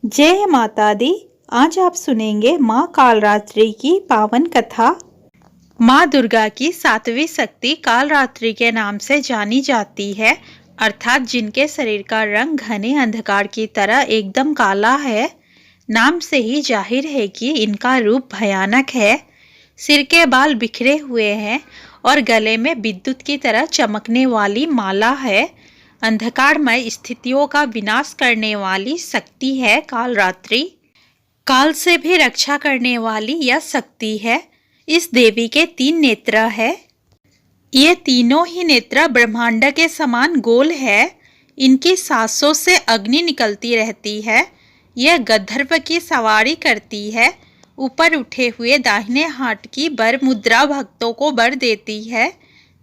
जय माता दी। आज आप सुनेंगे माँ कालरात्रि की पावन कथा। माँ दुर्गा की सातवीं शक्ति कालरात्रि के नाम से जानी जाती है, अर्थात जिनके शरीर का रंग घने अंधकार की तरह एकदम काला है। नाम से ही जाहिर है कि इनका रूप भयानक है। सिर के बाल बिखरे हुए हैं और गले में विद्युत की तरह चमकने वाली माला है। अंधकारमय स्थितियों का विनाश करने वाली शक्ति है कालरात्रि। काल से भी रक्षा करने वाली यह शक्ति है। इस देवी के 3 नेत्र है। ये तीनों ही नेत्र ब्रह्मांड के समान गोल है। इनकी सांसों से अग्नि निकलती रहती है। यह गंधर्व की सवारी करती है। ऊपर उठे हुए दाहिने हाथ की बर मुद्रा भक्तों को बर देती है।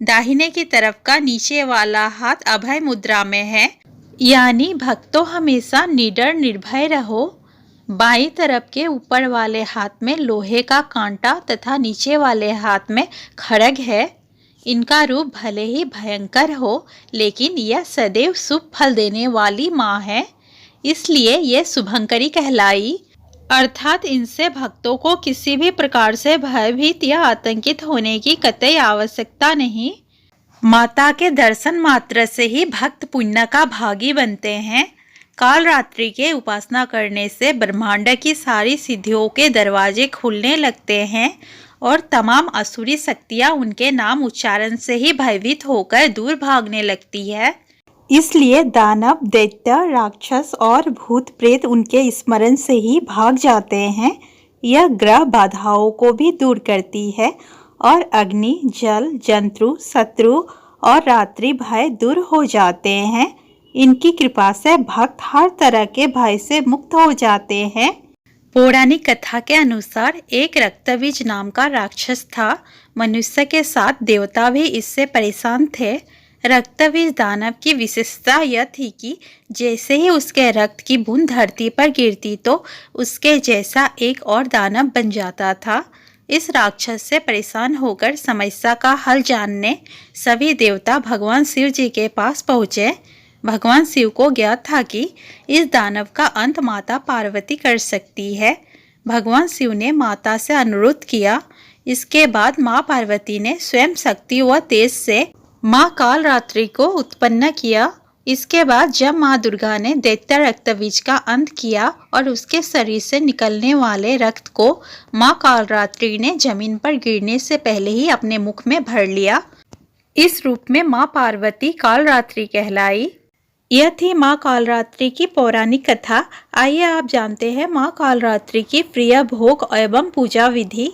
दाहिने की तरफ का नीचे वाला हाथ अभय मुद्रा में है, यानी भक्तों हमेशा निडर निर्भय रहो। बाईं तरफ के ऊपर वाले हाथ में लोहे का कांटा तथा नीचे वाले हाथ में खड्ग है। इनका रूप भले ही भयंकर हो, लेकिन यह सदैव शुभ फल देने वाली माँ है, इसलिए यह शुभंकरी कहलाई। अर्थात इनसे भक्तों को किसी भी प्रकार से भयभीत या आतंकित होने की कतई आवश्यकता नहीं। माता के दर्शन मात्र से ही भक्त पुण्य का भागी बनते हैं। कालरात्रि के उपासना करने से ब्रह्मांड की सारी सिद्धियों के दरवाजे खुलने लगते हैं और तमाम असुरी शक्तियां उनके नाम उच्चारण से ही भयभीत होकर दूर भागने लगती है। इसलिए दानव, दैत्य, राक्षस और भूत प्रेत उनके स्मरण से ही भाग जाते हैं। यह ग्रह बाधाओं को भी दूर करती है और अग्नि, जल, जंतु, शत्रु और रात्रि भय दूर हो जाते हैं। इनकी कृपा से भक्त हर तरह के भय से मुक्त हो जाते हैं। पौराणिक कथा के अनुसार एक रक्तबीज नाम का राक्षस था। मनुष्य के साथ देवता भी इससे परेशान थे। रक्तबीज दानव की विशेषता यह थी कि जैसे ही उसके रक्त की बूंद धरती पर गिरती तो उसके जैसा एक और दानव बन जाता था। इस राक्षस से परेशान होकर समस्या का हल जानने सभी देवता भगवान शिव जी के पास पहुँचे। भगवान शिव को ज्ञात था कि इस दानव का अंत माता पार्वती कर सकती है। भगवान शिव ने माता से अनुरोध किया। इसके बाद माँ पार्वती ने स्वयं शक्ति व तेज से माँ कालरात्रि को उत्पन्न किया। इसके बाद जब माँ दुर्गा ने दैत्य रक्तबीज का अंत किया और उसके शरीर से निकलने वाले रक्त को माँ कालरात्रि ने जमीन पर गिरने से पहले ही अपने मुख में भर लिया। इस रूप में माँ पार्वती कालरात्रि कहलाई। यह थी माँ कालरात्रि की पौराणिक कथा। आइए आप जानते हैं माँ कालरात्रि की प्रिय भोग एवं पूजा विधि।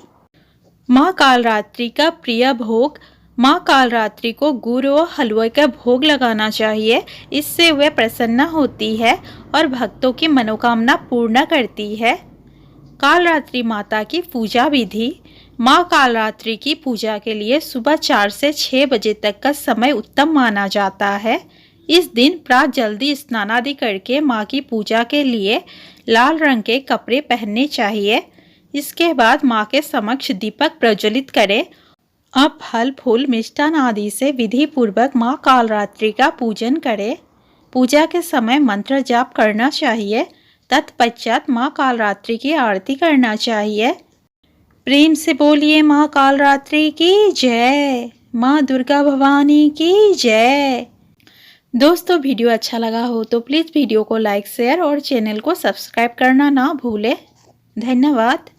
माँ कालरात्रि का प्रिय भोग। माँ कालरात्रि को गुड़ व हलवे का भोग लगाना चाहिए। इससे वह प्रसन्न होती है और भक्तों की मनोकामना पूर्ण करती है। कालरात्रि माता की पूजा विधि। माँ कालरात्रि की पूजा के लिए सुबह 4 से 6 बजे तक का समय उत्तम माना जाता है। इस दिन प्रातः जल्दी स्नान आदि करके माँ की पूजा के लिए लाल रंग के कपड़े पहनने चाहिए। इसके बाद माँ के समक्ष दीपक प्रज्वलित करें। अब फल फूल मिष्ठान आदि से विधि पूर्वक माँ कालरात्रि का पूजन करें। पूजा के समय मंत्र जाप करना चाहिए। तत्पश्चात माँ कालरात्रि की आरती करना चाहिए। प्रेम से बोलिए माँ कालरात्रि की जय, माँ दुर्गा भवानी की जय। दोस्तों वीडियो अच्छा लगा हो तो प्लीज़ वीडियो को लाइक, शेयर और चैनल को सब्सक्राइब करना ना भूलें। धन्यवाद।